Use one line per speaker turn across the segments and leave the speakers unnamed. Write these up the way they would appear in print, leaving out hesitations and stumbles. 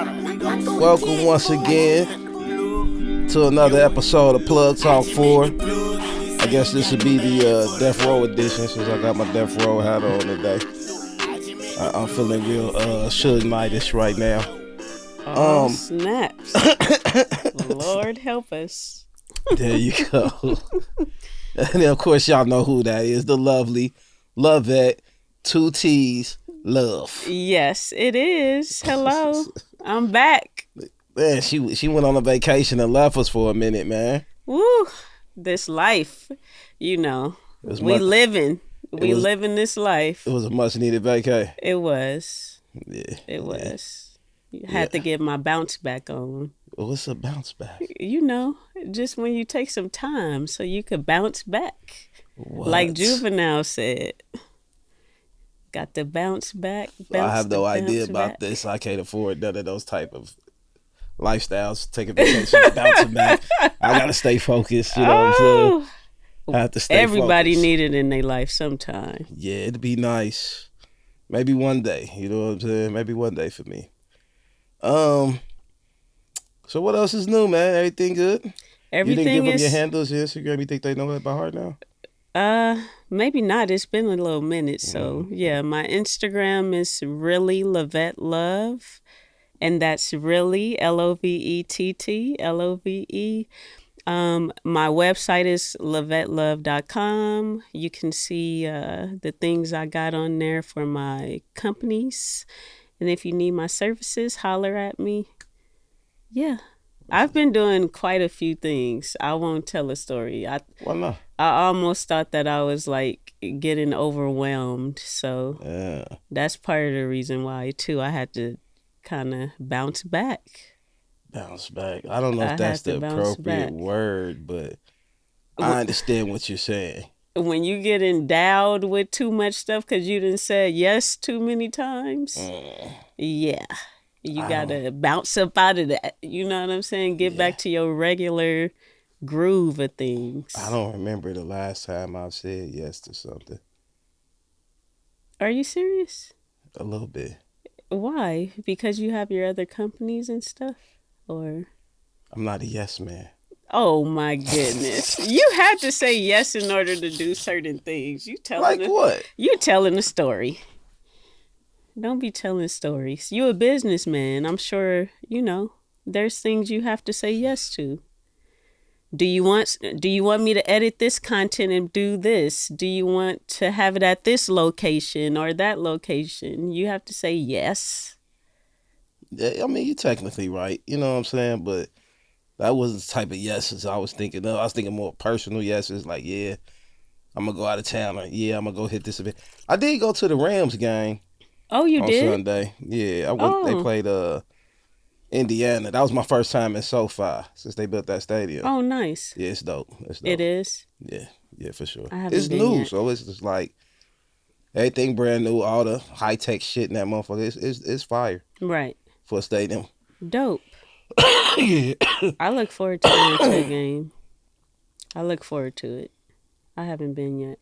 Welcome once again to another episode of Plug Talk 4. I guess this would be the Death Row edition since I got my Death Row hat on today. I'm feeling real Suge Knight-ish right now.
Snaps. Lord help us.
There you go. And then, of course, y'all know who that is. The lovely Lovette, 2 T's, Love.
Yes, it is. Hello. I'm back.
Man, she went on a vacation and left us for a minute, man.
Woo. This life, you know, we living this life.
It was a much needed vacay.
It was.
Yeah.
It was. You had to get my bounce back on.
What's a bounce back?
You know, just when you take some time so you could bounce back.
What?
Like Juvenile said. Got to bounce back.
I have no idea about this. I can't afford none of those type of lifestyles. Taking vacation, bouncing back. I gotta stay focused. You know what I'm saying? I have to stay
Everybody
focused.
need it in their life sometime.
Yeah, it'd be nice. Maybe one day. You know what I'm saying? Maybe one day for me. So what else is new, man? Everything good?
Everything
you didn't give
is,
them your handles, your Instagram. You think they know that by heart now?
Maybe not. It's been a little minute. So yeah, my Instagram is really Lovette Love. And that's really LOVETT, LOVE. My website is lovettelove.com. You can see the things I got on there for my companies. And if you need my services, holler at me. Yeah. I've been doing quite a few things. I won't tell a story.
Why not?
I almost thought that I was like getting overwhelmed. So that's part of the reason why, too. I had to kind of bounce back.
Bounce back. I don't know if that's the appropriate word, but I understand what you're saying.
When you get endowed with too much stuff because you done said yes too many times, yeah. You got to bounce up out of that. You know what I'm saying? Get back to your regular groove of things.
I don't remember the last time I've said yes to something.
Are you serious?
A little bit.
Why? Because you have your other companies and stuff? Or
I'm not a yes man.
Oh my goodness. You had to say yes in order to do certain things.
What?
You telling a story. Don't be telling stories. You a businessman. I'm sure, you know, there's things you have to say yes to. Do you want me to edit this content and do this? Do you want to have it at this location or that location? You have to say yes.
Yeah, I mean, you're technically right. You know what I'm saying? But that wasn't the type of yeses I was thinking of. I was thinking more personal yeses, like, yeah, I'm going to go out of town, or yeah, I'm going to go hit this event. I did go to the Rams game.
Oh, you did?
On Sunday. Yeah, I went. They played Indiana. That was my first time in SoFi since they built that stadium.
Oh, nice.
Yeah, it's dope.
It is?
Yeah, for sure.
It's
new, so it's just like everything brand new, all the high-tech shit in that motherfucker. It's fire.
Right.
For a stadium.
Dope.
Yeah.
I look forward to going to the game. I look forward to it. I haven't been yet.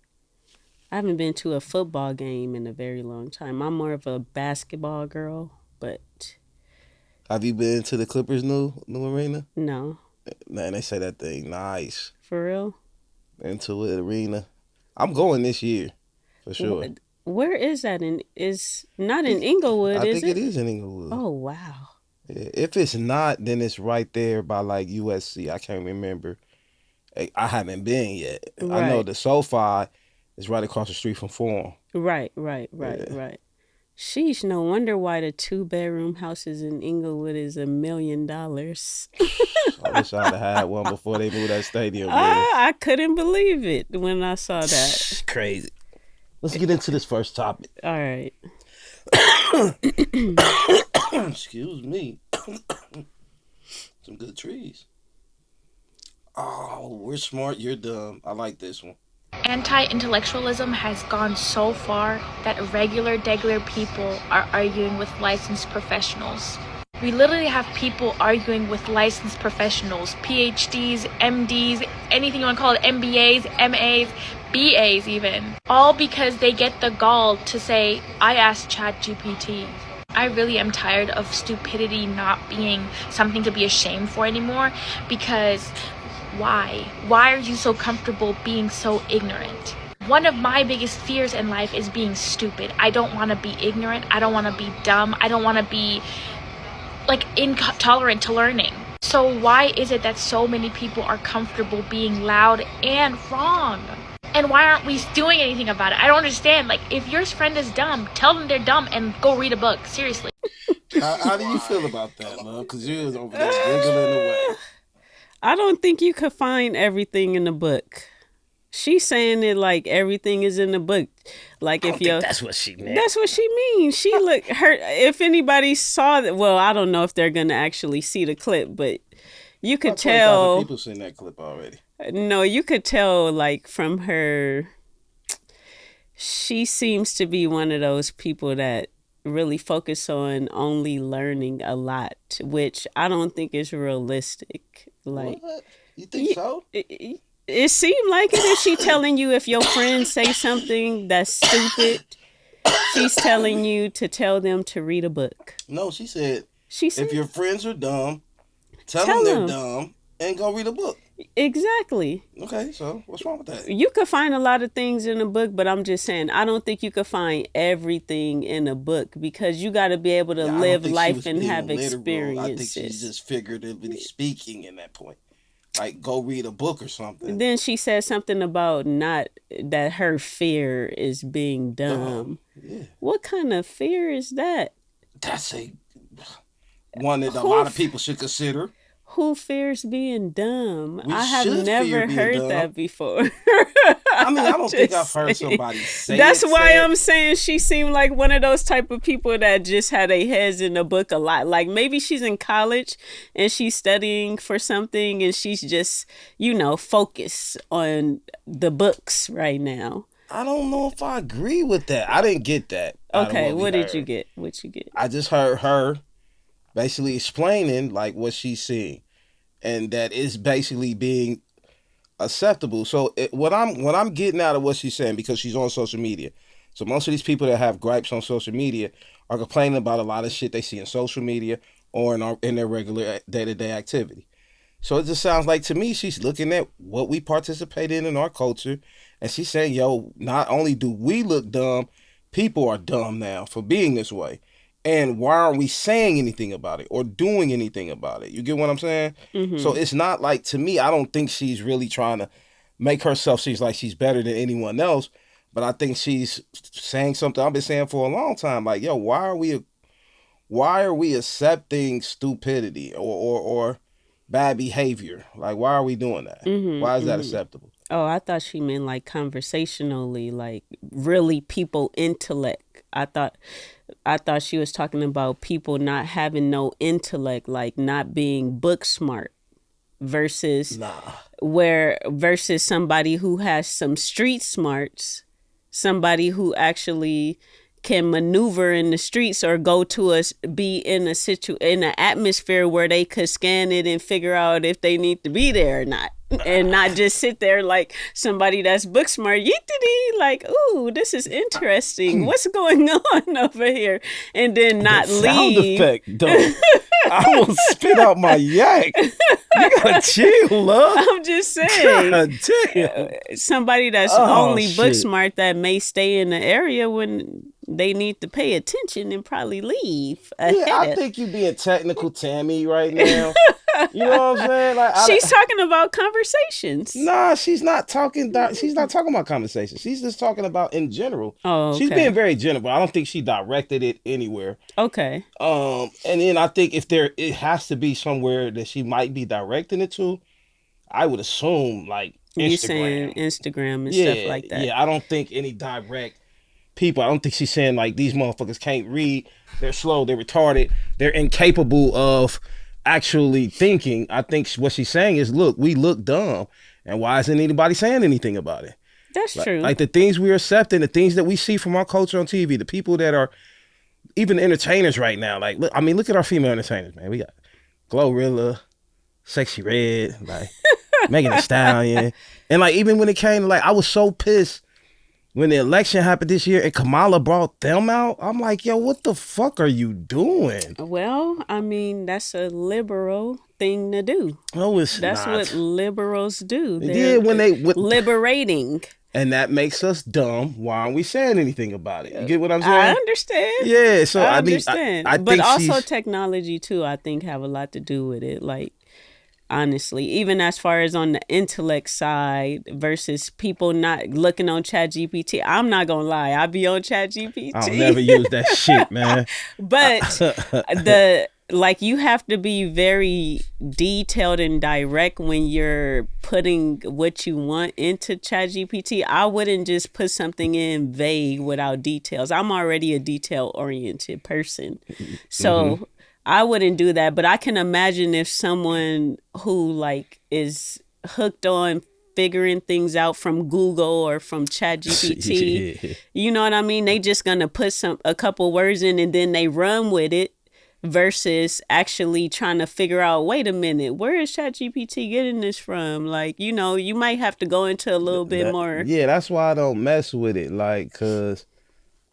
I haven't been to a football game in a very long time. I'm more of a basketball girl, but...
Have you been to the Clippers' new arena?
No.
Man, they say that thing nice.
For real?
Into it arena. I'm going this year, for sure.
Where is that? It's not in Inglewood, is it?
I think it is in Inglewood.
Oh, wow.
Yeah. If it's not, then it's right there by like USC. I can't remember. I haven't been yet. Right. I know the SoFi is right across the street from Forum.
Right. Sheesh, no wonder why the 2-bedroom houses in Inglewood is $1 million.
I wish I'd have had one before they moved that stadium.
I couldn't believe it when I saw that.
Crazy. Let's get into this first topic.
All right.
Excuse me. Some good trees. Oh, we're smart, you're dumb. I like this one.
Anti-intellectualism has gone so far that regular people are arguing with licensed professionals. We literally have people arguing with licensed professionals, PhDs, MDs, anything you want to call it, MBAs, MAs, BAs even. All because they get the gall to say, I asked ChatGPT. I really am tired of stupidity not being something to be ashamed for anymore, because why? Why are you so comfortable being so ignorant? One of my biggest fears in life is being stupid. I don't want to be ignorant. I don't want to be dumb. I don't want to be like intolerant to learning. So why is it that so many people are comfortable being loud and wrong? And why aren't we doing anything about it? I don't understand. Like, if your friend is dumb, tell them they're dumb and go read a book. Seriously.
How do you feel about that, love? Because you was over there giggling away.
I don't think you could find everything in the book. She's saying it like everything is in the book. Like, if you,
that's what she meant.
that's what she means. She look her. If anybody saw that, well, I don't know if they're gonna actually see the clip, but you could
About 20,000
tell.
people seen that clip already.
No, you could tell, like, from her. She seems to be one of those people that really focus on only learning a lot, which I don't think is realistic. Like,
What? You think so?
it seemed like it. Is she telling you if your friends say something that's stupid, she's telling you to tell them to read a book?
No, she said,
She said
if your friends are dumb, tell
Tell
them they're
them.
dumb and go read a book.
exactly.
Okay, so what's wrong with that?
You could find a lot of things in a book, but I'm just saying I don't think you could find everything in a book, because you got to be able to
Yeah, I don't
live
think she
life
was
and
being
have
literal.
experiences.
I think she's just figuratively speaking in that point. Like, go read a book or something.
Then she said something about not that her fear is being dumb.
Yeah,
What kind of fear is that?
that's one that a lot of people should consider.
Who fears being dumb?
We
I have
should fear
never
being
heard
dumb.
that before.
I mean, I don't think I've
Just
heard
saying.
somebody say
That's
it,
why
say it.
I'm saying she seemed like one of those type of people that just had their heads in the book a lot. Like, maybe she's in college and she's studying for something and she's just, focused on the books right now.
I don't know if I agree with that. I didn't get that. out of
Okay,
we
what did
heard.
you get? What you get?
I just heard her basically explaining like what she's seeing, and that is basically being acceptable. So what I'm getting out of what she's saying, because she's on social media, so most of these people that have gripes on social media are complaining about a lot of shit they see in social media or in their regular day-to-day activity. So it just sounds like to me she's looking at what we participate in our culture, and she's saying, yo, not only do we look dumb, people are dumb now for being this way. And why aren't we saying anything about it or doing anything about it? You get what I'm saying?
Mm-hmm.
So it's not like, to me, I don't think she's really trying to make herself seem like she's better than anyone else. But I think she's saying something I've been saying for a long time. Like, yo, why are we accepting stupidity or bad behavior? Like, why are we doing that?
Mm-hmm,
Why is that acceptable?
Oh, I thought she meant like conversationally, like really people intellect. I thought she was talking about people not having no intellect, like not being book smart versus versus somebody who has some street smarts, somebody who actually can maneuver in the streets or go to be in an atmosphere where they could scan it and figure out if they need to be there or not. And not just sit there like somebody that's book smart, like, ooh, this is interesting. What's going on over here? And then not
Sound
leave.
effect, though. I will spit out my yak. You gotta chill, love.
I'm just saying.
God damn.
Somebody that's
Oh,
only book
shit.
smart that may stay in the area when they need to pay attention and probably leave ahead.
Yeah, I think you being technical, Tammy, right now. You know what I'm saying? Like,
She's talking about conversations.
Nah, she's not talking. She's not talking about conversation. She's just talking about in general.
Oh, okay.
She's being very general. I don't think she directed it anywhere.
Okay.
And then I think it has to be somewhere that she might be directing it to. I would assume like Instagram.
You saying Instagram and stuff like that.
Yeah, I don't think any direct people. I don't think she's saying like these motherfuckers can't read. They're slow. They're retarded. They're incapable of actually thinking. I think what she's saying is, look, we look dumb, and why isn't anybody saying anything about it?
That's true.
Like the things we're accepting, the things that we see from our culture on TV, the people that are even entertainers right now. Like, look at our female entertainers, man. We got Glorilla, Sexy Red, like Megan Thee Stallion, and like even when it came to like, I was so pissed when the election happened this year and Kamala brought them out, I'm like, yo, what the fuck are you doing?
Well, I mean, that's a liberal thing to do.
No, it's
That's
not.
what liberals do.
Yeah,
They're
when they
liberating.
and that makes us dumb. Why aren't we saying anything about it? You get what I'm
I
saying?
understand.
Yeah, so
I
I mean,
understand.
I
but
think
also
she's,
technology too, I think, have a lot to do with it. Like, honestly, even as far as on the intellect side versus people not looking on ChatGPT. I'm not gonna lie, I be on ChatGPT.
I'll never use that shit, man.
But you have to be very detailed and direct when you're putting what you want into ChatGPT. I wouldn't just put something in vague without details. I'm already a detail oriented person. So I wouldn't do that. But I can imagine if someone who like is hooked on figuring things out from Google or from ChatGPT, you know what I mean? They just gonna put a couple words in and then they run with it. Versus actually trying to figure out, wait a minute, where is ChatGPT getting this from? Like, you know, you might have to go into a little bit more.
Yeah, that's why I don't mess with it. Like, cause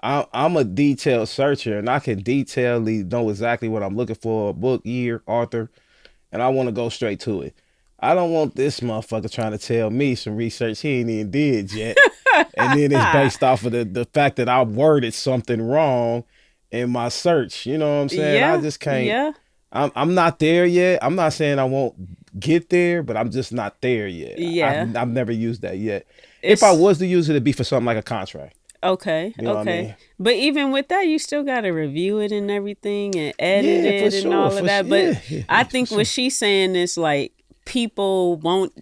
I'm a detailed searcher and I can detailedly know exactly what I'm looking for, a book, year, author, and I want to go straight to it. I don't want this motherfucker trying to tell me some research he ain't even did yet. And then it's based off of the fact that I worded something wrong in my search. You know what I'm saying?
Yeah,
I just can't.
yeah.
I'm not there yet. I'm not saying I won't get there, but I'm just not there yet.
Yeah.
I've never used that yet. If I was to use it, it'd be for something like a contract.
Okay,
You know what I
okay.
mean?
But even with that, you still got to review it and everything and edit
Yeah,
it
for
and
sure,
all
for
of that.
sure.
But
Yeah,
I
for
think
sure.
what she's saying is like people won't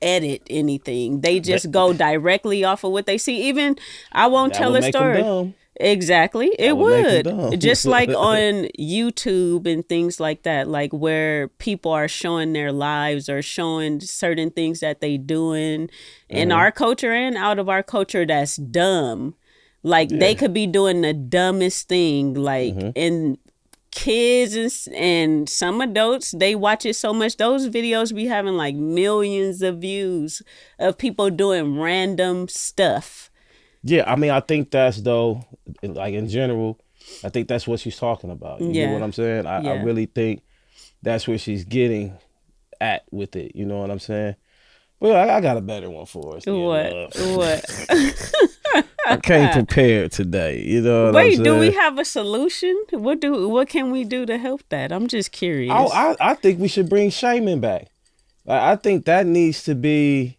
edit anything. They just go directly off of what they see. Even I won't
That
tell
would
a
make 'em
story.
dumb.
Exactly. It
would make 'em
would.
dumb.
Just like on YouTube and things like that, like where people are showing their lives or showing certain things that they doing in our culture and out of our culture that's dumb. Like they could be doing the dumbest thing, like and kids and some adults, they watch it so much, those videos be having like millions of views of people doing random stuff.
Yeah, I mean, I think that's though, like in general, I think that's what she's talking about. You get
Yeah.
what I'm saying? I
Yeah.
really think that's where she's getting at with it. You know what I'm saying? Well, I got a better one for us.
What?
I came prepared today. You know what I'm
Wait,
saying?
do we have a solution? What can we do to help that? I'm just curious.
I think we should bring shaming back. I think that needs to be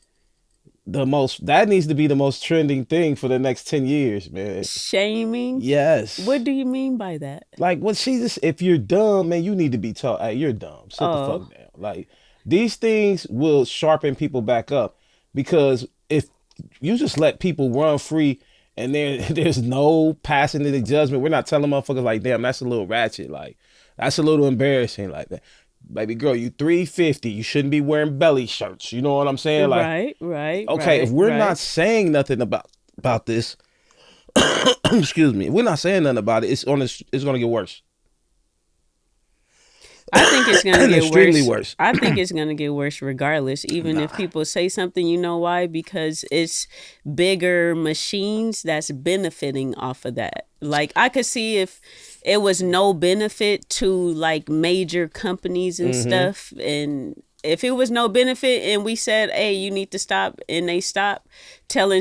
the most trending thing for the next 10 years, man.
Shaming?
Yes.
What do you mean by that?
Like, what she just, if you're dumb, man, you need to be taught, hey, you're dumb. Sit the fuck down. Like, these things will sharpen people back up, because if you just let people run free and there's no passing to the judgment, we're not telling motherfuckers like, damn, that's a little ratchet. Like, that's a little embarrassing. Like that. Baby girl, you 350. You shouldn't be wearing belly shirts. You know what I'm saying? Like,
Right.
okay, if we're not saying nothing about this, excuse me, if we're not saying nothing about it, it's gonna get worse.
I think it's gonna get
Extremely worse.
I think it's gonna get worse regardless. Even if people say something, you know why? Because it's bigger machines that's benefiting off of that. Like I could see if it was no benefit to like major companies and stuff, and if it was no benefit and we said, hey, you need to stop, and they stop tell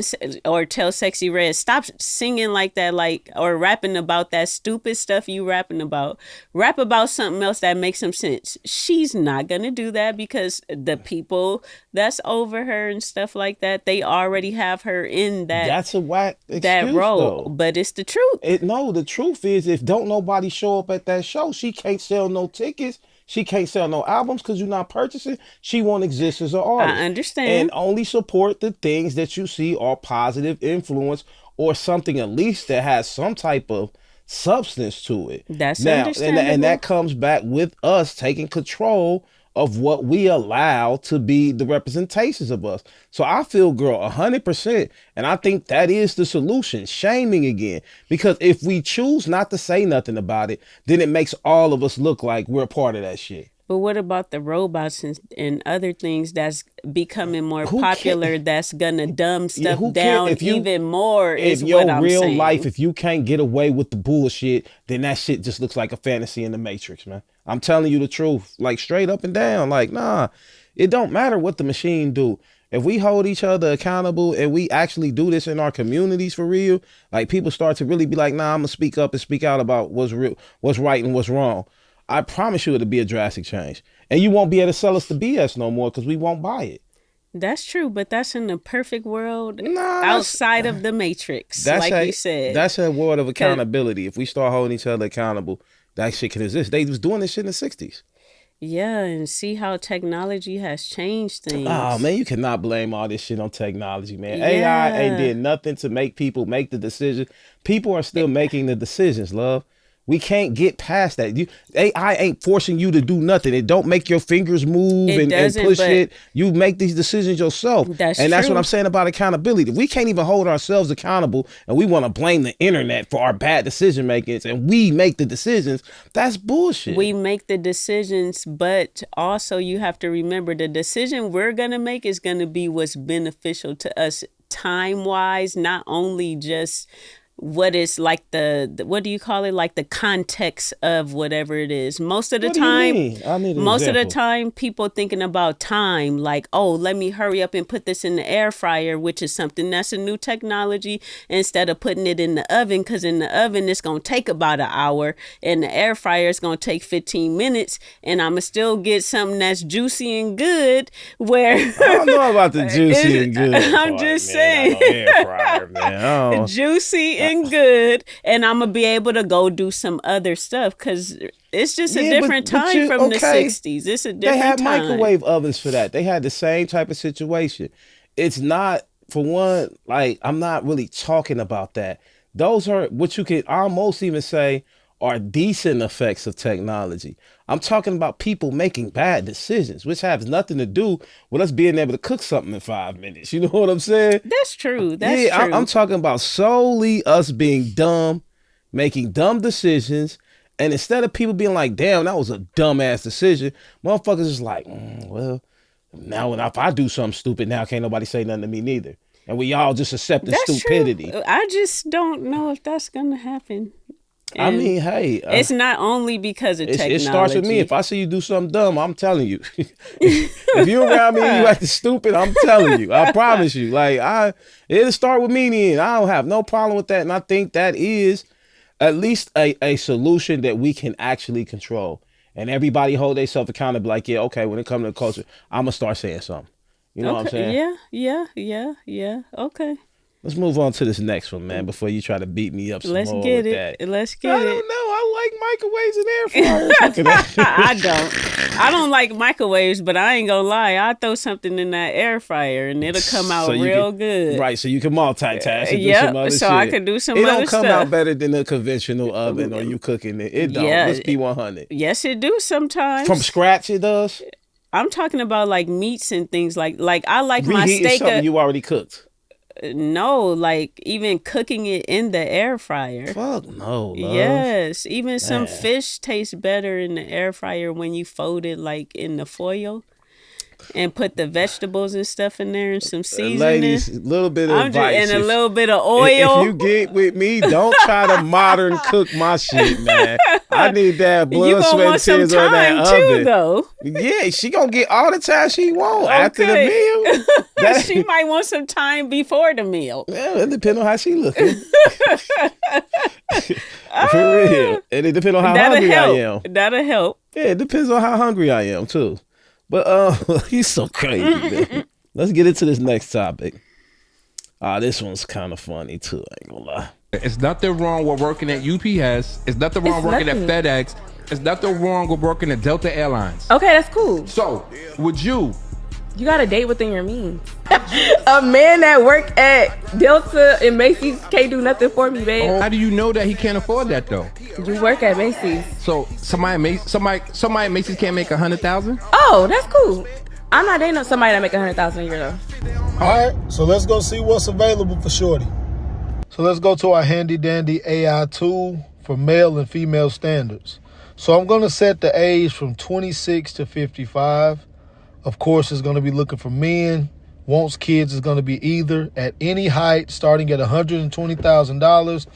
Sexy Red, stop singing like that, like, or rapping about that stupid stuff you rapping about. Rap about something else that makes some sense. She's not going to do that because the people that's over her and stuff like that, they already have her in
That's a whack excuse,
that role.
though.
But it's the truth.
No, the truth is, if don't nobody show up at that show, she can't sell no tickets. She can't sell no albums because you're not purchasing. She won't exist as an artist.
I understand.
And only support the things that you see are positive influence or something at least that has some type of substance to it.
That's
now,
understandable.
and that comes back with us taking control of what we allow to be the representations of us. So I feel, girl, 100%. And I think that is the solution, shaming again. Because if we choose not to say nothing about it, then it makes all of us look like we're part of that shit.
But what about the robots and other things that's becoming more
Who
popular
can't-
that's gonna dumb stuff
who can't-
down
if you-
even more is
In your
what I'm
real
saying.
life, if you can't get away with the bullshit, then that shit just looks like a fantasy in the Matrix, man. I'm telling you the truth, like straight up and down. Like, nah, it don't matter what the machine do. If we hold each other accountable and we actually do this in our communities for real, like people start to really be like, nah, I'm gonna speak up and speak out about what's real, what's right and what's wrong. I promise you it'll be a drastic change. And you won't be able to sell us the BS no more because we won't buy it.
That's true, but that's in the perfect world
Nah,
outside of the Matrix, like you said.
That's a world of accountability. If we start holding each other accountable, that shit can exist. They was doing this shit in the 60s.
Yeah, and see how technology has changed things.
Oh, man, you cannot blame all this shit on technology, man.
Yeah.
AI ain't did nothing to make people make the decision. People are still making the decisions, love. We can't get past that. AI ain't forcing you to do nothing. It don't make your fingers move and
doesn't,
push
but
it. You make these decisions yourself.
That's
That's
true.
what I'm saying about accountability. We can't even hold ourselves accountable and we want to blame the internet for our bad decision makings and we make the decisions. That's bullshit.
We make the decisions, but also you have to remember the decision we're going to make is going to be what's beneficial to us time-wise, not only just what is like the what do you call it, like the context of whatever it is. Most of the
What do you
time,
mean? I need an
most of the
example.
time people thinking about time like, oh, let me hurry up and put this in the air fryer, which is something that's a new technology, instead of putting it in the oven, because in the oven it's going to take about an hour and the air fryer is going to take 15 minutes and I'm going to still get something that's juicy and good where
I don't know about the juicy and good.
I'm
part,
just
man.
saying.
I know air fryer, man. I don't-
juicy and good, and I'm gonna be able to go do some other stuff because it's just a
Yeah, but-
different
but
time
you-
from the
okay.
60s. It's a different
They had
time.
microwave ovens for that. They had the same type of situation. It's not, for one, like, I'm not really talking about that. Those are what you could almost even say are decent effects of technology. I'm talking about people making bad decisions, which has nothing to do with us being able to cook something in 5 minutes. You know what I'm saying?
That's true. That's
Yeah,
true.
I'm talking about solely us being dumb, making dumb decisions. And instead of people being like, damn, that was a dumbass decision, motherfuckers is like, well, now if I do something stupid, now can't nobody say nothing to me neither. And we all just accept the
That's
stupidity.
true. I just don't know if that's gonna happen.
I
And
mean, hey,
it's not only because of technology.
it starts with me. If I see you do something dumb, I'm telling you. If you're around me and you acting stupid, I'm telling you. I promise you. Like, it'll start with me then. I don't have no problem with that. And I think that is at least a solution that we can actually control. And everybody hold themselves accountable. Like, yeah, okay, when it comes to the culture, I'm going to start saying something. You know what I'm saying?
Yeah. Okay.
Let's move on to this next one, man, before you try to beat me up some
Let's
more
get
with
it.
that.
Let's
I
get
don't
it.
know. I like microwaves and air fryers. Look at that.
I don't like microwaves, but I ain't gonna lie. I throw something in that air fryer and it'll come out
So you
real
can-
good.
Right, so you can multitask and do
Yep,
some other
so
shit.
I can do some
it
other
don't come
stuff.
out better than a conventional oven or you cooking it. It don't.
Yeah.
Let's be 100.
Yes, it do sometimes.
From scratch it does?
I'm talking about like meats and things like I like my
Reheating
steak.
something you already cooked.
No, like even cooking it in the air fryer.
Fuck no, love.
Yes, even some
Man.
fish tastes better in the air fryer when you fold it like in the foil and put the vegetables and stuff in there and some seasoning.
Ladies, a little bit of
I'm just
advice.
and a
If-
little bit of
If
oil.
you get with me, don't try to modern cook my shit, man. I need that blood,
You gonna
sweat,
want
and
some
tears on that
time too,
oven.
though.
Yeah, she gonna get all the time she want after the
Okay.
meal. That-
She might want some time before the meal.
Yeah, it depends on how she looking. For real. And it depends on how
That'll
hungry
help.
I am.
That'll help.
Yeah, it depends on how hungry I am too. But he's so crazy, man. Let's get into this next topic. This one's kind of funny too, I ain't gonna lie.
It's nothing wrong with working at UPS. It's nothing wrong working at FedEx. It's nothing wrong with working at Delta Airlines.
Okay, that's cool.
So, would you?
You got to date within your means. A man that work at Delta and Macy's can't do nothing for me, babe.
How do you know that he can't afford that though?
You work at Macy's.
So somebody at Macy's can't make 100,000.
Oh, that's cool. I'm not dating somebody that make 100,000 a year though.
All right, so let's go see what's available for Shorty. So let's go to our handy dandy AI tool for male and female standards. So I'm going to set the age from 26 to 55. Of course, it's going to be looking for men. Wants kids is going to be either at any height, starting at $120,000.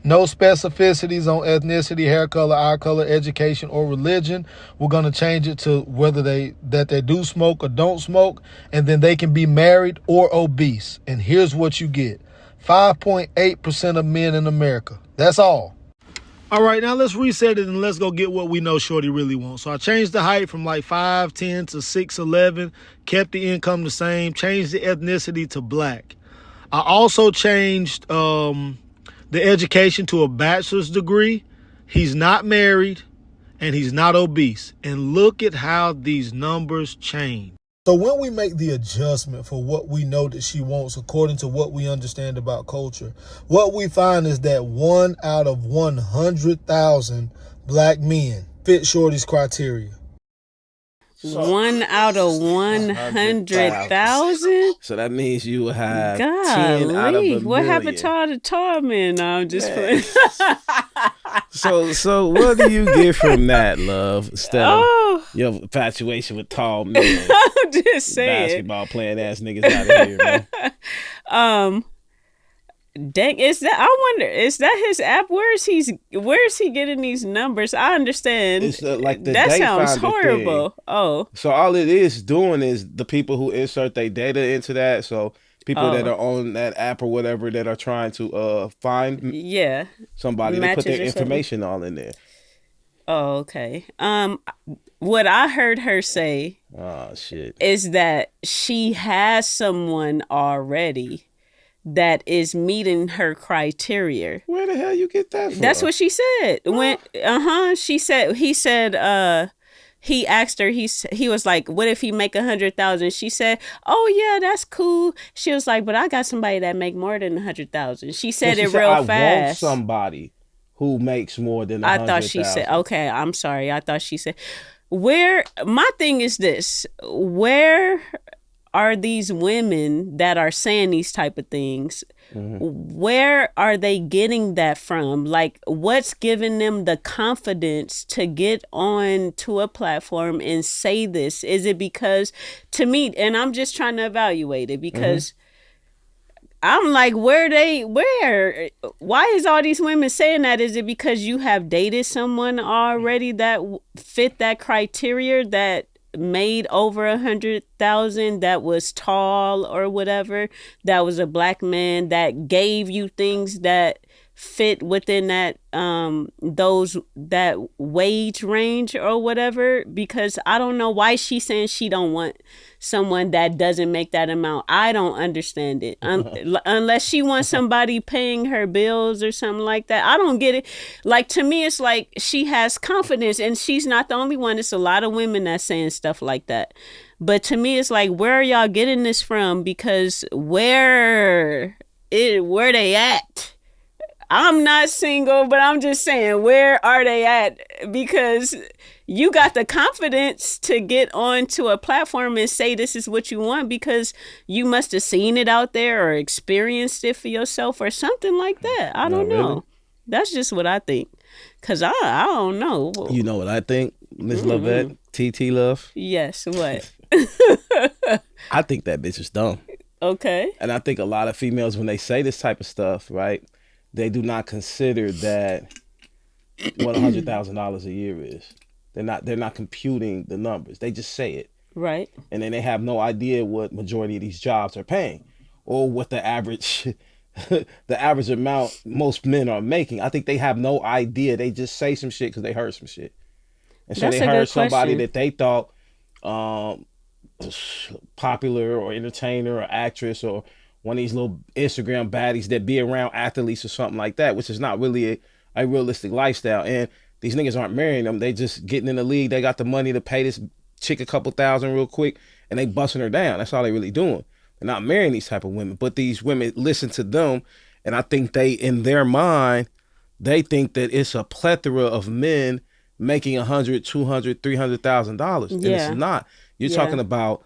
No specificities on ethnicity, hair color, eye color, education, or religion. We're going to change it to whether they do smoke or don't smoke. And then they can be married or obese. And here's what you get. 5.8% of men in America. That's all. All right, now let's reset it and let's go get what we know Shorty really wants. So I changed the height from like 5'10" to 6'11", kept the income the same, changed the ethnicity to black. I also changed the education to a bachelor's degree. He's not married and he's not obese. And look at how these numbers change. So when we make the adjustment for what we know that she wants according to what we understand about culture, what we find is that 1 out of 100,000 black men fit Shorty's criteria.
1 out of 100,000?
So that means you will have 10 out of a million.
What happened to all the tall men? No, I'm just playing.
So what do you get from that, love? Instead of your infatuation with tall men,
I'm just saying.
Basketball playing ass niggas out of here, man.
Dang, I wonder, is that his app? Where is he getting these numbers? I understand.
It's like the
that
Date
sounds
Finder
horrible.
thing.
Oh.
So all it is doing is the people who insert their data into that. So people that are on that app or whatever that are trying to find somebody, they put their information all in there.
Oh, okay. What I heard her say is that she has someone already that is meeting her criteria.
Where the hell you get that from?
That's what she said. He said he asked her, he was like, what if he make 100,000? She said, oh yeah, that's cool. She was like, but I got somebody that make more than 100,000. She said it real fast.
I want somebody who makes more than 100,000.
I thought she said, okay, I'm sorry. I thought she said, my thing is this, where are these women that are saying these type of things? Where are they getting that from? Like, what's giving them the confidence to get on to a platform and say this? Is it because, to me, and I'm just trying to evaluate it because I'm like, why is all these women saying that? Is it because you have dated someone already that fit that criteria, that made over 100,000, that was tall or whatever, that was a black man, that gave you things that fit within that that wage range or whatever? Because I don't know why she's saying she don't want someone that doesn't make that amount. I don't understand it. Unless she wants somebody paying her bills or something like that. I don't get it. Like, to me, it's like she has confidence, and she's not the only one. It's a lot of women that's saying stuff like that. But to me, it's like, where are y'all getting this from? Because where they at? I'm not single, but I'm just saying, where are they at? Because you got the confidence to get onto a platform and say this is what you want because you must have seen it out there or experienced it for yourself or something like that. I don't know. Really? That's just what I think. Because I don't know.
You know what I think, Miss Lovette? TT Love?
Yes, what?
I think that bitch is dumb.
Okay.
And I think a lot of females, when they say this type of stuff, right, they do not consider that what $100,000 a year is. They're not computing the numbers. They just say it.
Right.
And then they have no idea what majority of these jobs are paying or what the average amount most men are making. I think they have no idea. They just say some shit because they heard some shit. And so they heard somebody that they thought popular or entertainer or actress or one of these little Instagram baddies that be around athletes or something like that, which is not really a realistic lifestyle. And these niggas aren't marrying them. They just getting in the league. They got the money to pay this chick a couple thousand real quick and they busting her down. That's all they really doing. They're not marrying these type of women. But these women listen to them, and I think they, in their mind, they think that it's a plethora of men making $100,000, $200,000, $300,000. And it's not. You're talking about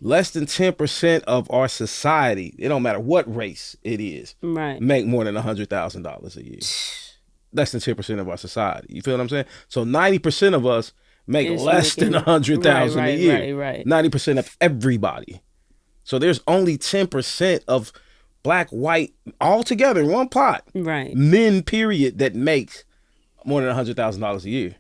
less than 10% of our society, it don't matter what race it is,
right,
make more than $100,000 a year. less than 10% of our society. You feel what I'm saying? So 90% of us make
It's
less than
making-
100,000 a year.
Right.
90% of everybody. So there's only 10% of black, white, all together in one pot.
Right.
Men, period, that makes more than $100,000 a year.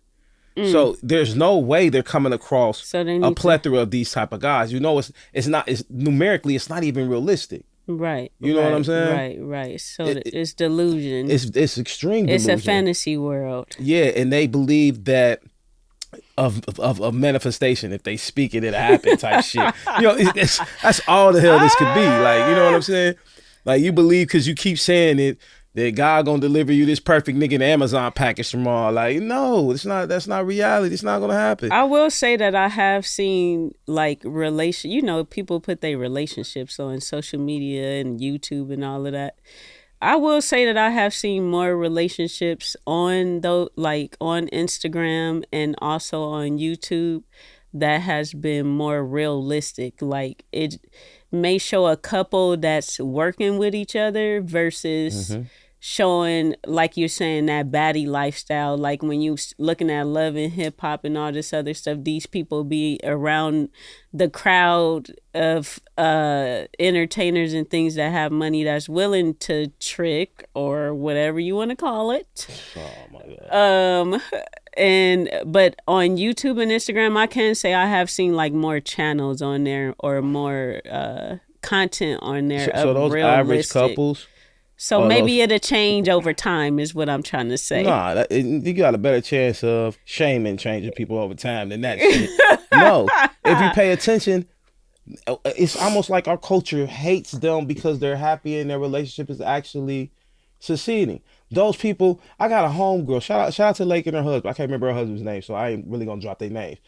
So there's no way they're coming across
So they
a
need
plethora of these type of guys. You know, it's numerically, it's not even realistic.
Right.
You know what I'm saying?
Right. So it's delusion.
It's extreme
It's
delusion.
a fantasy world.
Yeah, and they believe that of manifestation, if they speak it, it'll happen type shit. You know, that's all the hell this could be. Like, you know what I'm saying? Like, you believe because you keep saying it that God gonna deliver you this perfect nigga in the Amazon package tomorrow. Like, no, that's not reality. It's not gonna happen.
I will say that I have seen like people put their relationships on social media and YouTube and all of that. I will say that I have seen more relationships on Instagram and also on YouTube that has been more realistic. Like, it may show a couple that's working with each other versus showing, like you're saying, that baddie lifestyle. Like when you looking at Love and Hip Hop and all this other stuff, these people be around the crowd of entertainers and things that have money that's willing to trick or whatever you want to call it.
Oh my God.
But on YouTube and Instagram, I can say I have seen like more channels on there or more content on there.
So those average couples.
So maybe it'll change over time is what I'm trying to say.
Nah, you got a better chance of shaming changing people over time than that shit. No, if you pay attention, it's almost like our culture hates them because they're happy and their relationship is actually succeeding. Those people, I got a homegirl. Shout out to Lake and her husband. I can't remember her husband's name, so I ain't really gonna drop their names.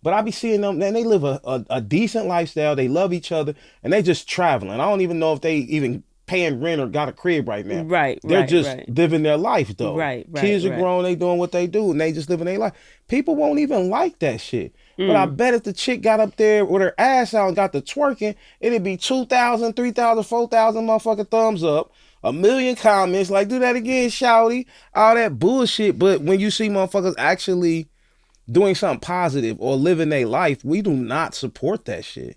But I be seeing them, and they live a decent lifestyle. They love each other, and they just traveling. I don't even know if they even paying rent or got a crib right now. They're just living their life though. Kids are grown, they doing what they do, and they just living their life. People won't even like that shit. But I bet if the chick got up there with her ass out and got the twerking, it'd be 2,000, 3,000, 4,000 motherfucking thumbs up, 1 million comments, like, do that again, shouty, all that bullshit. But when you see motherfuckers actually doing something positive or living their life, we do not support that shit.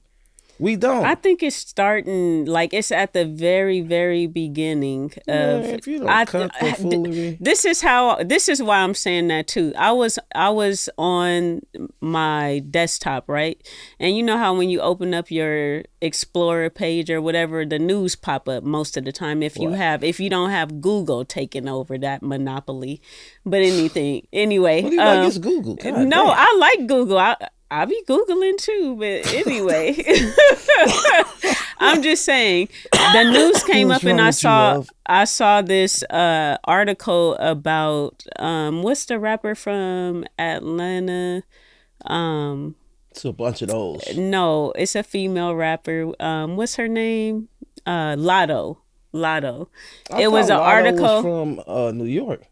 We don't.
I think it's starting, like, it's at the very, very beginning of.
If you don't cut the foolery.
This is why I'm saying that too. I was on my desktop, right? And you know how when you open up your Explorer page or whatever, the news pop up most of the time if you don't have Google taking over that monopoly. But anyway.
What do you like this Google? God
No,
damn.
I like Google. I be Googling too, but anyway. I'm just saying, the news came up and I saw this article about what's the rapper from Atlanta?
It's a bunch of those.
No, it's a female rapper. What's her name? Lotto. It was an article
from New York.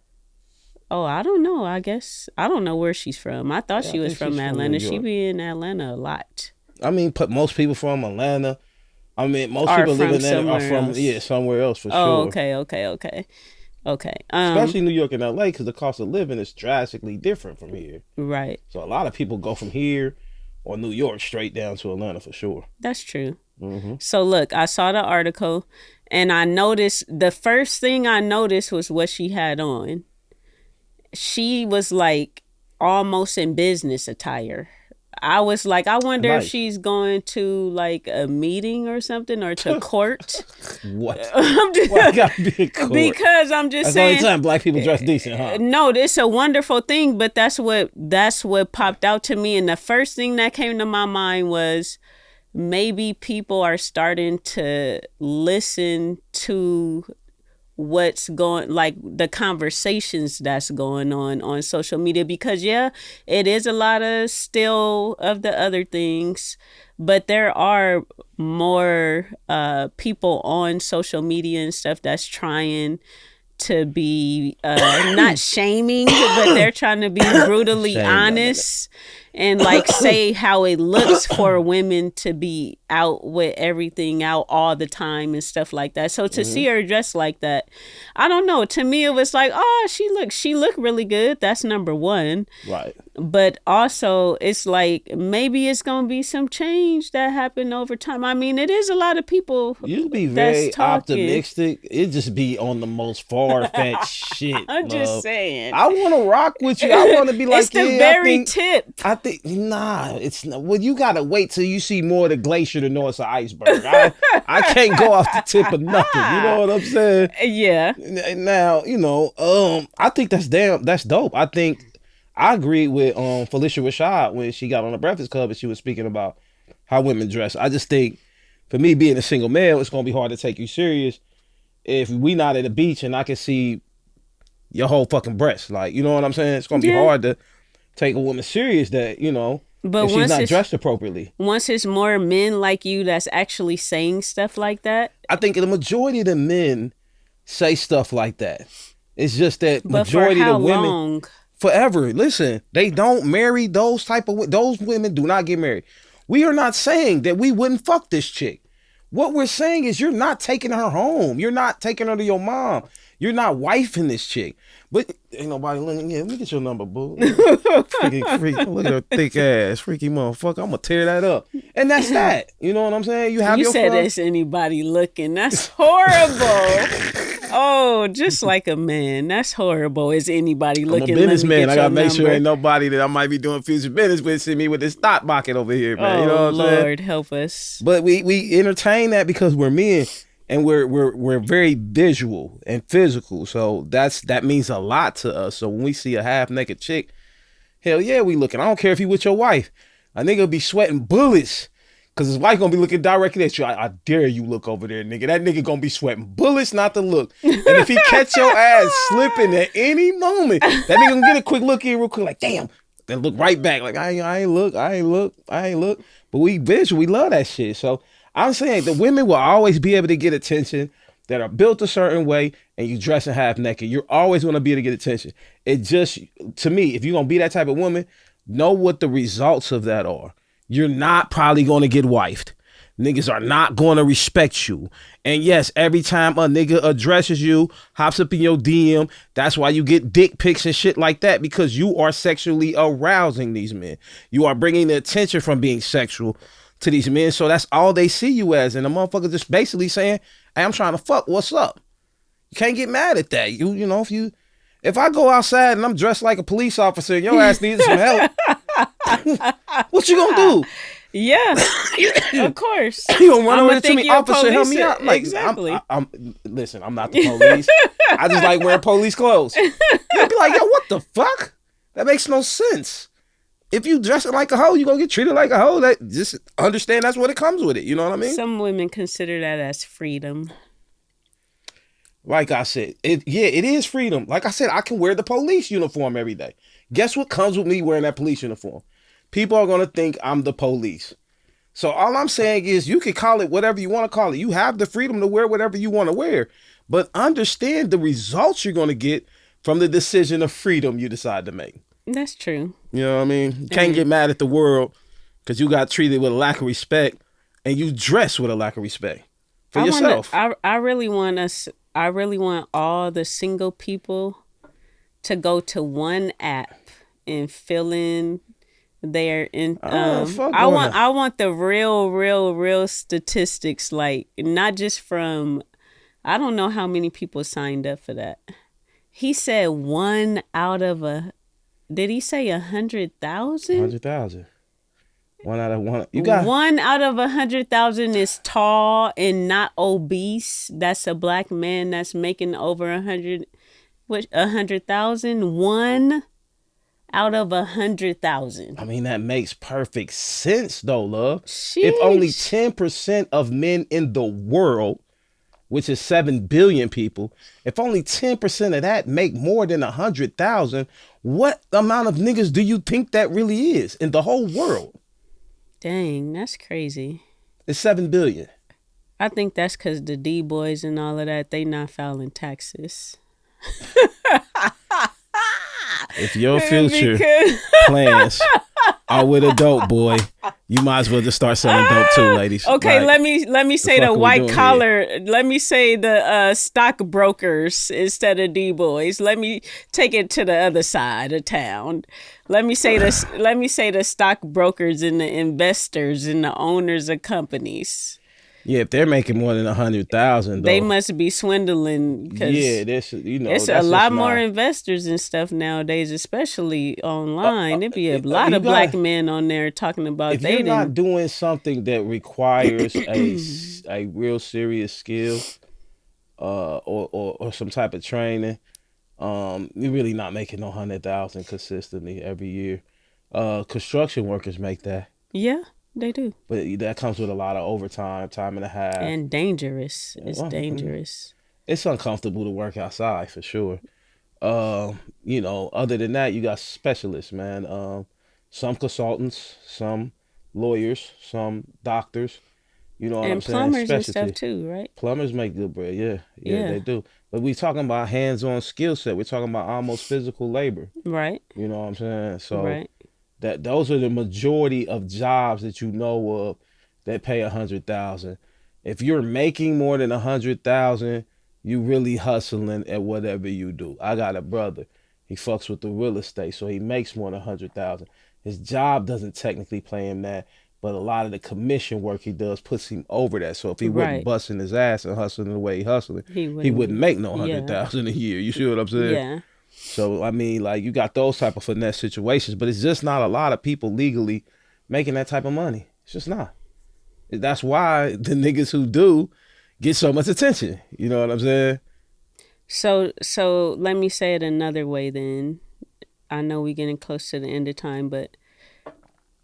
Oh, I don't know. I guess I don't know where she's from. I thought she was from Atlanta. She be in Atlanta a lot.
I mean, most people from Atlanta. I mean, most people live in Atlanta are from somewhere else for sure.
Oh, okay.
Especially New York and LA, because the cost of living is drastically different from here.
Right.
So a lot of people go from here or New York straight down to Atlanta for sure.
That's true.
Mm-hmm.
So look, I saw the article, and I noticed the first thing I noticed was what she had on. She was like almost in business attire. I was like, I wonder if she's going to like a meeting or something or to court.
What? Why gotta be in court?
Because I'm just saying.
That's the only time black people dress decent, huh?
No, it's a wonderful thing, but that's what popped out to me. And the first thing that came to my mind was maybe people are starting to listen to what's going, like the conversations that's going on social media, because it is a lot of still of the other things, but there are more people on social media and stuff that's trying to be not shaming, but they're trying to be brutally honest and like say how it looks for women to be out with everything out all the time and stuff like that. So to see her dressed like that, I don't know. To me, it was like, oh, she looked really good. That's number one.
Right.
But also, it's like maybe it's gonna be some change that happened over time. I mean, it is a lot of people.
You be
that's
very
talking.
optimistic. It just be on the most far-fetched shit.
I'm just
love.
saying.
I want to rock with you. I want to be like,
It's the
yeah,
very tip.
I think nah, it's not. Well, you gotta wait till you see more of the glacier to know it's an iceberg. I can't go off the tip of nothing. You know what I'm saying?
Yeah.
Now, I think that's dope. I agree with Felicia Rashad when she got on the Breakfast Club and she was speaking about how women dress. I just think for me being a single male, it's gonna be hard to take you serious if we not at the beach and I can see your whole fucking breast. Like, you know what I'm saying? It's gonna be hard to take a woman serious that,
But
if she's not dressed appropriately.
Once it's more men like you that's actually saying stuff like that.
I think the majority of the men say stuff like that. It's just that
But
majority
for how
of the women
long?
forever. Listen, they don't marry those women do not get married. We are not saying that we wouldn't fuck this chick. What we're saying is you're not taking her home. You're not taking her to your mom. You're not wifing this chick. But ain't nobody looking. Yeah, let me get your number, boo. Freaking freak. Look at her thick ass. Freaky motherfucker. I'm going to tear that up. And that's that. You know what I'm saying? You
said there's anybody looking. That's horrible. Oh, just like a man. That's horrible. Is anybody looking?
I'm a businessman. I got to make sure ain't nobody that I might be doing future business with see me with this stock market over here, man.
Oh,
you know what I'm saying?
Lord, help us.
But we entertain that because we're men. And we're very visual and physical, so that means a lot to us. So when we see a half naked chick, hell yeah, we looking. I don't care if you with your wife, a nigga be sweating bullets, cause his wife gonna be looking directly at you. I dare you look over there, nigga. That nigga gonna be sweating bullets not to look. And if he catch your ass slipping at any moment, that nigga gonna get a quick look in real quick, like damn, then look right back, like I ain't look. But we visual, we love that shit. So I'm saying the women will always be able to get attention that are built a certain way, and you dressing half naked. You're always going to be able to get attention. It just, to me, if you're going to be that type of woman, know what the results of that are. You're not probably going to get wifed. Niggas are not going to respect you. And yes, every time a nigga addresses you, hops up in your DM, that's why you get dick pics and shit like that, because you are sexually arousing these men. You are bringing the attention from being sexual to these men, so that's all they see you as, and the motherfucker just basically saying, hey, I'm trying to fuck, what's up? You can't get mad at that. If I go outside and I'm dressed like a police officer and your ass needs some help, what you gonna do?
Yeah, of course.
You gonna run over to me, officer, help me out? Like,
exactly.
Listen, I'm not the police. I just like wearing police clothes. You'll be like, yo, what the fuck? That makes no sense. If you dress it like a hoe, you're going to get treated like a hoe. That just understand that's what it comes with it. You know what I mean?
Some women consider that as freedom.
Like I said, it is freedom. Like I said, I can wear the police uniform every day. Guess what comes with me wearing that police uniform? People are going to think I'm the police. So all I'm saying is you can call it whatever you want to call it. You have the freedom to wear whatever you want to wear. But understand the results you're going to get from the decision of freedom you decide to make.
That's true.
You know what I mean? You can't get mad at the world because you got treated with a lack of respect and you dress with a lack of respect for yourself.
I really want all the single people to go to one app and fill in their I want the real statistics, like not just from, I don't know how many people signed up for that. He said 1 out of did he say 100,000?
100,000. 1 out of 1. You got
1 out of 100,000 is tall and not obese. That's a black man that's making over 100,000. 1 out of 100,000.
I mean, that makes perfect sense, though, love.
Sheesh.
If only 10% of men in the world, which is 7 billion people, if only 10% of that make more than 100,000, what amount of niggas do you think that really is in the whole world?
Dang, that's crazy.
It's 7 billion.
I think that's because the D-boys and all of that, they not filing taxes.
If your future plans are with a dope boy, you might as well just start selling dope too, ladies.
Okay,
Like,
let me say the
fuck are we
white
doing
collar. Let me say the stockbrokers instead of D boys. Let me take it to the other side of town. Let me say this. Let me say the stockbrokers and the investors and the owners of companies.
yeah, if they're making more than 100,000,
They must be swindling. Cause
yeah, this
it's
that's
a lot
just
more
not-
investors and stuff nawadays, especially online. There'd be a lot
you
of black
gotta-
men on there talking about
If
they
you're not
didn't.
doing something that requires a real serious skill, or some type of training, you're really not making no 100,000 consistently every year. Construction workers make that,
Yeah, they do.
but that comes with a lot of overtime, time and a half.
And dangerous. It's
well,
dangerous.
It's uncomfortable to work outside for sure. Other than that, you got specialists, man. Some consultants, some lawyers, some doctors. You know what I'm
And
saying?
plumbers and
Specialty.
stuff too, right?
Plumbers make good bread, yeah,
Yeah.
they do. But we talking about hands-on skill set. We're talking about almost physical labor.
Right.
You know what I'm saying? So
Right.
that those are the majority of jobs that you know of that pay 100,000. If you're making more than 100,000, you really hustling at whatever you do. I got a brother. He fucks with the real estate, so he makes more than 100,000. His job doesn't technically pay him that, but a lot of the commission work he does puts him over that. So if he wasn't
Right.
busting his ass and hustling the way he hustling,
He
he wouldn't make no
yeah.
100,000 a year. You see what I'm saying?
Yeah.
So I mean, like, you got those type of finesse situations, but it's just not a lot of people legally making that type of money. It's just not. That's why the niggas who do get so much attention. You know what I'm saying?
So let me say it another way then. I know we're getting close to the end of time, but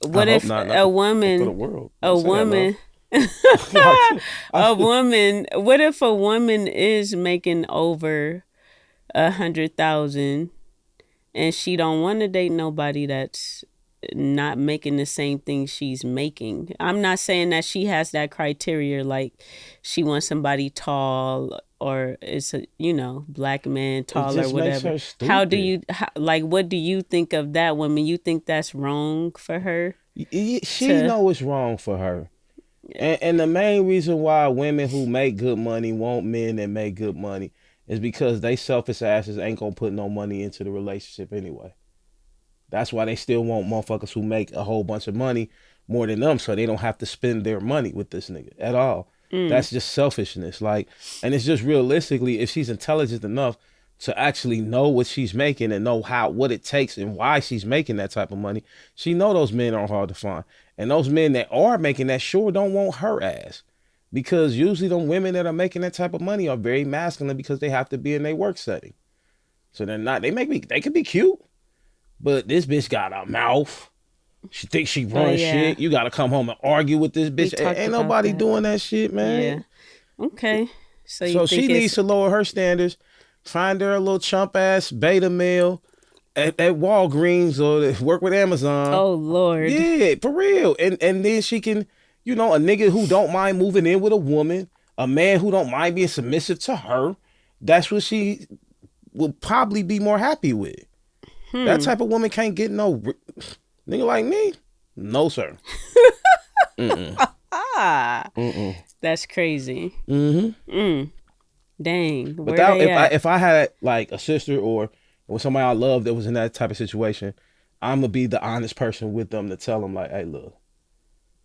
what
I hope
if
not
a
for the
woman
world.
a
Don't say that,
woman
love.
a woman what if a woman is making over 100,000 and she don't want to date nobody that's not making the same thing she's making? I'm not saying that she has that criteria, like she wants somebody tall or it's a black man tall or
just makes
whatever.
her
How do
stupid.
you what do you think of that woman? You think that's wrong for her?
She
to-
know it's wrong for her. And the main reason why women who make good money want men that make good money is because they selfish asses ain't gonna put no money into the relationship anyway. That's why they still want motherfuckers who make a whole bunch of money more than them, so they don't have to spend their money with this nigga at all. That's just selfishness. Like, and it's just realistically, if she's intelligent enough to actually know what she's making and know what it takes and why she's making that type of money, she know those men aren't hard to find. And those men that are making that sure don't want her ass. Because usually the women that are making that type of money are very masculine because they have to be in their work setting. So they're not, they could be cute, but this bitch got a mouth. She thinks she runs
yeah.
shit. You got to come home and argue with this bitch.
talked
Ain't
about
nobody
that.
doing that shit, man.
Yeah. Okay. So you
So
think
she needs to lower her standards, find her a little chump ass beta male at Walgreens or work with Amazon.
Oh Lord.
Yeah, for real. And then she can, a nigga who don't mind moving in with a woman, a man who don't mind being submissive to her. That's what she will probably be more happy with. That type of woman can't get no nigga like me. No, sir.
That's crazy.
Mm-hmm.
Dang.
But
Where
that,
they at?
if I had like a sister or somebody I love that was in that type of situation, I'm gonna be the honest person with them to tell them like, hey, look,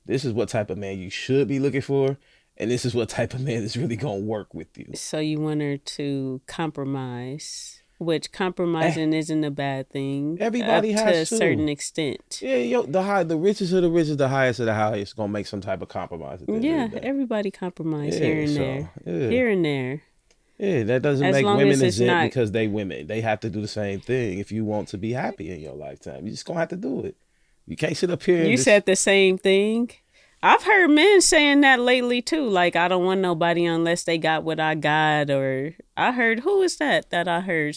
this is what type of man you should be looking for, and this is what type of man is really gonna work with you.
So you want her to compromise, which compromising isn't a bad thing.
Everybody
up
has
to a
to.
certain extent.
Yeah, the richest of the richest, the highest of the highest, gonna make some type of compromise. At the end
Yeah,
of the day.
everybody compromise
Yeah,
here and
so,
there.
yeah.
Here and there.
Yeah, that doesn't
As
make
long
women
as it's
exempt
not-
because they women. They have to do the same thing if you want to be happy in your lifetime. You just gonna have to do it. You can't sit up here and
You
just,
said the same thing. I've heard men saying that lately too. Like, I don't want nobody unless they got what I got. Or I heard, who is that I heard?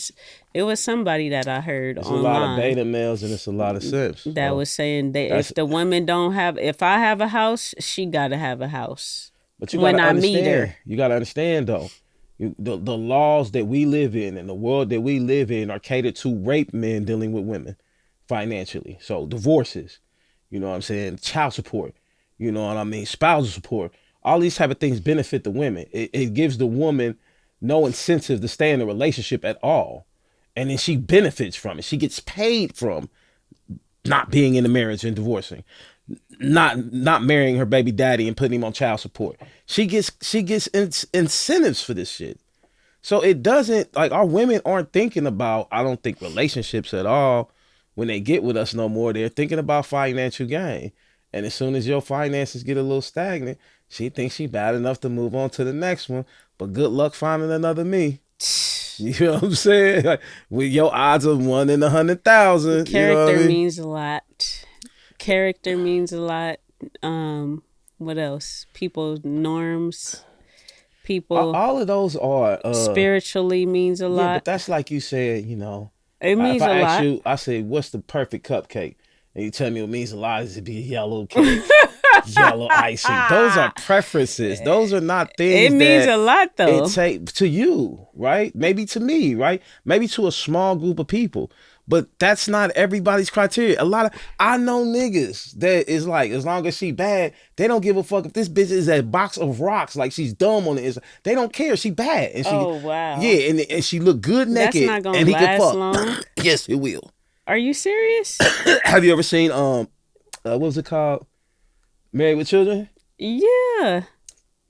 It was somebody that I heard
it's
online.
a lot of beta males and it's a lot of simps.
that
So,
was saying that
that's-
if the women don't have, if I have a house, she gotta have a house.
but you
when
gotta
I meet
understand.
her.
You gotta understand though. The laws that we live in and the world that we live in are catered to rape men dealing with women financially. So divorces. You know what I'm saying? Child support. You know what I mean? Spousal support. All these type of things benefit the women. It gives the woman no incentive to stay in a relationship at all. And then she benefits from it. She gets paid from not being in a marriage and divorcing, not marrying her baby daddy and putting him on child support. She gets incentives for this shit. So it doesn't, like, our women aren't thinking about, I don't think, relationships at all when they get with us no more. They're thinking about financial gain. And as soon as your finances get a little stagnant, she thinks she bad enough to move on to the next one. But good luck finding another me. You know what I'm saying? Like, with your odds of 1 in 100,000.
Character,
you know what I mean?
means a lot. Character means a lot. What else? People, norms. People.
All of those are
spiritually means a lot.
Yeah, but that's like you said, you know.
It means
if I
a
ask
lot.
you, I say, what's the perfect cupcake? And you tell me it means a lot is to be a yellow cake, yellow icing. Those are preferences. Those are not things.
It means a lot, though.
It take to you, right? Maybe to me, right? Maybe to a small group of people. But that's not everybody's criteria. I know niggas that is like, as long as she bad, they don't give a fuck if this bitch is a box of rocks, like she's dumb on the inside. They don't care. She bad. And she,
wow.
Yeah, and she look good naked.
That's not gonna
and he
last
can fuck.
long.
Yes, it will.
Are you serious?
Have you ever seen what was it called? Married with Children?
Yeah.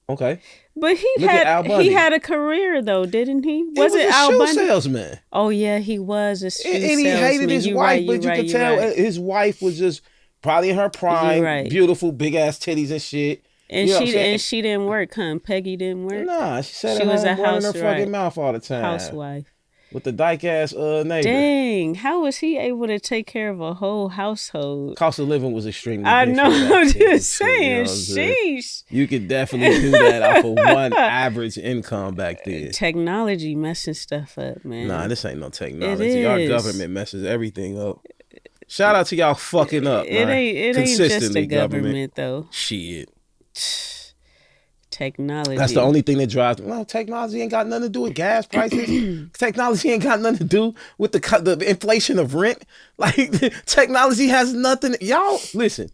Okay.
But he had a career though, didn't he? Was it Al
shoe
Bundy?
salesman?
Oh yeah, he was a shoe
And
salesman.
he hated his wife, but you could tell his wife was just probably in her prime, beautiful, big ass titties and shit.
And she didn't work, huh? Peggy didn't work.
Nah, she said
she was a
housewife in her fucking mouth all the time.
Housewife.
With the dyke ass neighbor.
Dang, how was he able to take care of a whole household?
Cost of living was extremely
I know, I'm just saying,
sheesh.
sheesh.
You could definitely do that off of one average income back then.
Technology messing stuff up, man.
Nah, this ain't no technology. Our government messes everything up. Shout out to y'all fucking up.
It ain't just a government though.
Shit.
Technology.
That's the only thing that drives. No, technology ain't got nothing to do with gas prices. Technology ain't got nothing to do with the inflation of rent. Like, technology has nothing. Y'all, listen.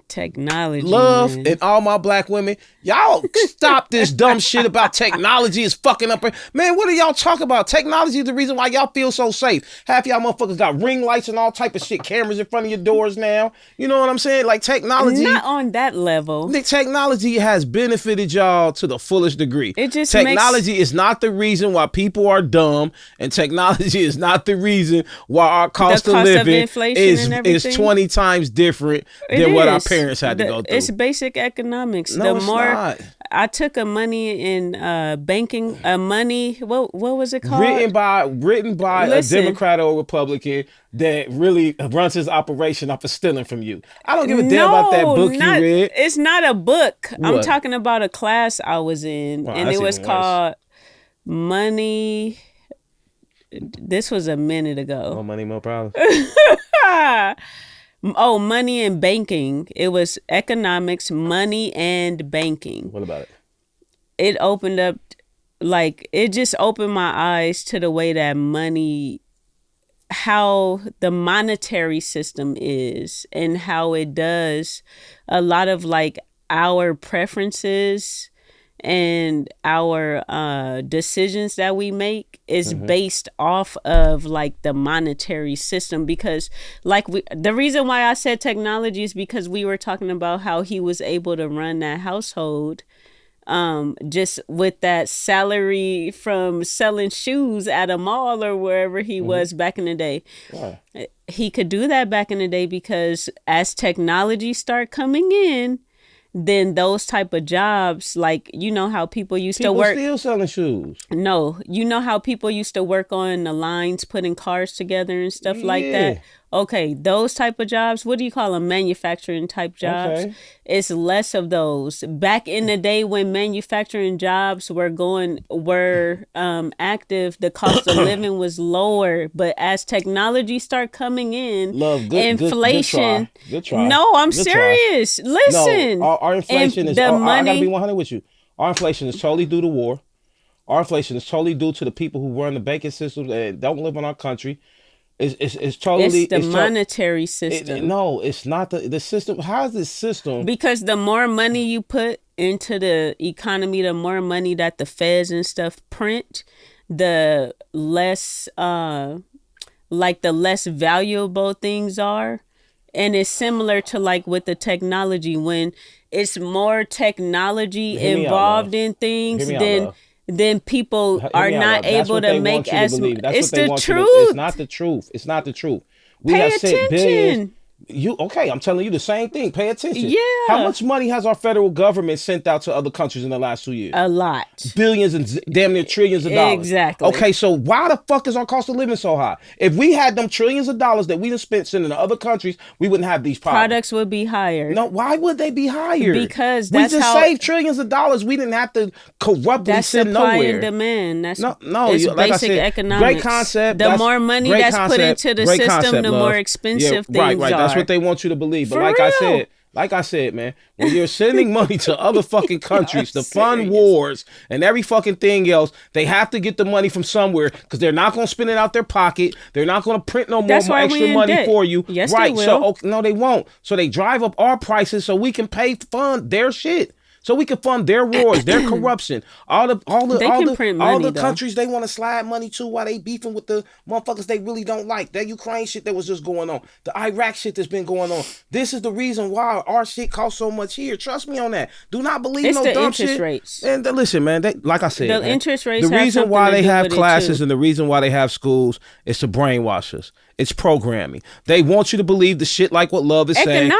Technology.
Love,
man.
and all my black women, y'all stop this dumb shit about technology is fucking up. Man, what do y'all talk about? Technology is the reason why y'all feel so safe. Half y'all motherfuckers got ring lights and all type of shit, cameras in front of your doors now. You know what I'm saying? Like, technology.
Not on that level.
The technology has benefited y'all to the fullest degree.
It just
technology is not the reason why people are dumb, and technology is not the reason why our cost of living is 20 times different than what our parents had to go through.
It's basic economics.
No, it's not.
I took a money in banking, what was it called?
Written by a Democrat or a Republican that really runs his operation off of stealing from you. I don't give a damn about that book you read.
It's not a book.
What?
I'm talking about a class I was in, and it was called Money. This was a minute ago.
More money, more problems.
Oh, money and banking. It was economics, money and banking.
What about it?
It opened up, it just opened my eyes to the way that money, how the monetary system is and how it does a lot of our preferences and our decisions that we make is based off of the monetary system, because the reason why I said technology is because we were talking about how he was able to run that household just with that salary from selling shoes at a mall or wherever he was back in the day.
Why?
He could do that back in the day because as technology start coming in, then those type of jobs, how people used to work.
People still selling shoes.
No, you know how people used to work on the lines, putting cars together and stuff like that. Okay, those type of jobs, what do you call them? Manufacturing type jobs.
Okay.
It's less of those. Back in the day when manufacturing jobs were active, the cost of living was lower. But as technology start coming in, inflation.
Good try.
No, I'm
Good
serious.
try.
Listen.
No, our inflation is. I gotta be 100 with you. Our inflation is totally due to war. Our inflation is totally due to the people who run the banking system and don't live in our country. It's totally
It's the monetary system.
No, it's not the system. How's this system?
Because the more money you put into the economy, the more money that the feds and stuff print, the less like the less valuable things are. And it's similar to like with the technology, when it's more technology involved in things, then people are not able to make as much. It's the truth.
It's not the truth. It's not the truth. We
Pay
have sent billions.
attention.
I'm telling you the same thing. Pay attention.
Yeah.
How much money has our federal government sent out to other countries in the last 2 years?
A lot.
Billions and damn near trillions of dollars.
Exactly.
Okay, so why the fuck is our cost of living so high? If we had them trillions of dollars that we done spent sending to other countries, we wouldn't have these problems.
Products would be higher.
No, why would they be higher?
Because
we
that's
just
how
saved trillions of dollars. We didn't have to corruptly
that's
send
supply
nowhere.
and demand. That's
No,
it's
like
basic
I said,
economics.
great concept.
The more money that's put into the system, the more expensive things
right.
are.
That's what they want you to believe. But
For
like I said, man, when you're sending money to other fucking countries to fund wars and every fucking thing else, they have to get the money from somewhere because they're not going to spend it out their pocket. They're not going to print no more extra money for you.
Yes,
right.
They will.
So no, they won't. So they drive up our prices so we can fund their shit. So we can fund their wars, their corruption, all the countries they want to slide money to while they beefing with the motherfuckers they really don't like. That Ukraine shit that was just going on, the Iraq shit that's been going on. This is the reason why our shit costs so much here. Trust me on that. Do not believe
it's
no
the
dumb
interest
shit.
Rates.
And listen, man, like I said,
the interest rates.
The reason why they have classes
too.
and the reason why they have schools is to brainwash us. It's programming. They want you to believe the shit like what Love is saying,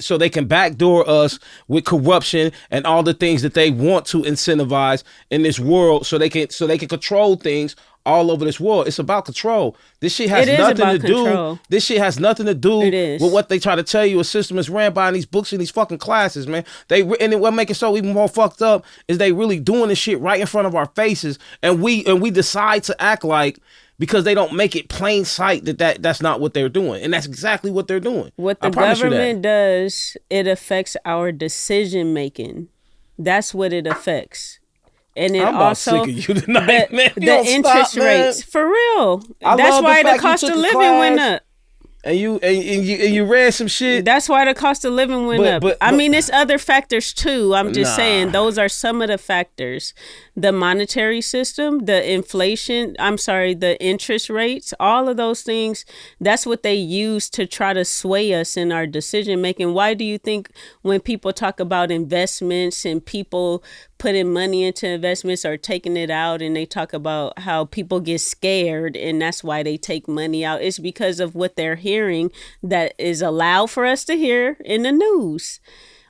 so they can backdoor us with corruption and all the things that they want to incentivize in this world, so they can control things all over this world. It's about control. This shit has nothing to do. This shit has nothing to do with what they try to tell you. A system is ran by in these books and these fucking classes, man. And what make it so even more fucked up is they really doing this shit right in front of our faces, and we decide to act like. Because they don't make it plain sight that's not what they're doing. And that's exactly what they're doing.
What the government does, it affects our decision making. That's what it affects. And it
I'm
also
sick of you tonight, man.
The interest rates. For real. That's why the cost of living went up.
And you read some shit.
That's why the cost of living went up. I mean, it's other factors too. I'm just saying those are some of the factors. The monetary system, the inflation, the interest rates, all of those things, that's what they use to try to sway us in our decision making. Why do you think when people talk about investments and people putting money into investments or taking it out, and they talk about how people get scared and that's why they take money out? It's because of what they're hearing that is allowed for us to hear in the news.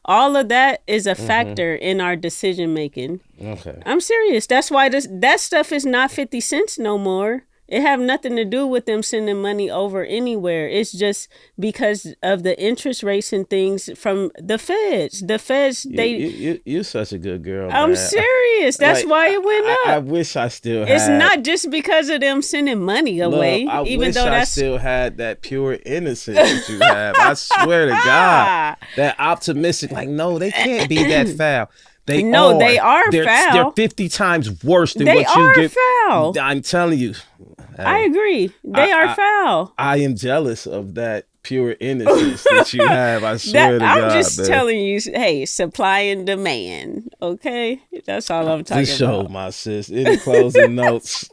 All of that is a factor in our decision making.
Okay.
I'm serious. That's why that stuff is not 50 cents no more. It have nothing to do with them sending money over anywhere. It's just because of the interest rates and things from the feds. The feds,
you're such a good girl.
I'm
man.
serious. That's why it went up.
I wish I still had.
It's not just because of them sending money away.
I still had that pure innocence that you have. I swear to God, that optimistic. Like, no, they can't be that foul. They are
foul.
They're 50 times worse than what you get.
They are foul.
I'm telling you.
I agree. They are foul.
I am jealous of that pure innocence that you have. I swear to God.
I'm just telling you, hey, supply and demand. Okay? That's all I'm talking about.
This show, my sis. Any closing notes?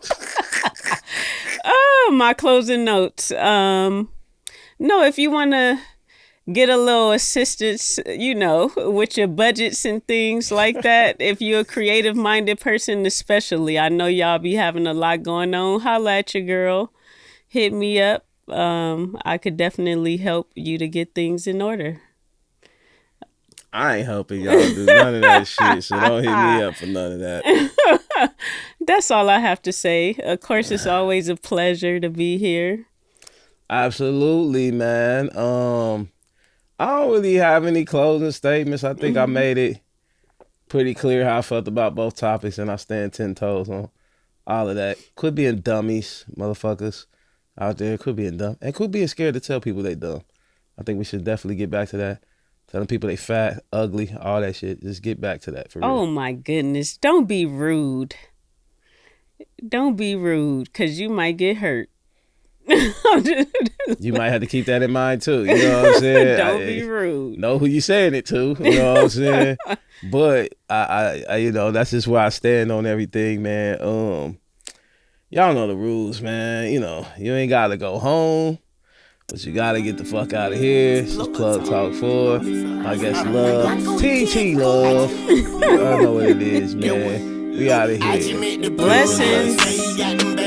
My closing notes. No, if you want to get a little assistance, with your budgets and things like that. If you're a creative minded person, especially, I know y'all be having a lot going on. Holla at your girl. Hit me up. I could definitely help you to get things in order.
I ain't helping y'all do none of that shit, so don't hit me up for none of that.
That's all I have to say. Of course, it's always a pleasure to be here.
Absolutely, man. I don't really have any closing statements. I think I made it pretty clear how I felt about both topics, and I stand 10 toes on all of that. Could be in dummies, motherfuckers out there. Could be in dumb. And could be scared to tell people they dumb. I think we should definitely get back to that. Telling people they fat, ugly, all that shit. Just get back to that for real.
Oh, my goodness. Don't be rude. Don't be rude, because you might get hurt.
You might have to keep that in mind too. You know what I'm saying?
Don't be rude.
Know who you saying it to. You know what I'm saying? But I you know, that's just where I stand on everything, man. Y'all know the rules, man. You know, you ain't gotta go home, but you gotta get the fuck out of here. This is Plug Talk 4. I guess love. TT love. I don't know what it is, man. We out of here.
Blessings.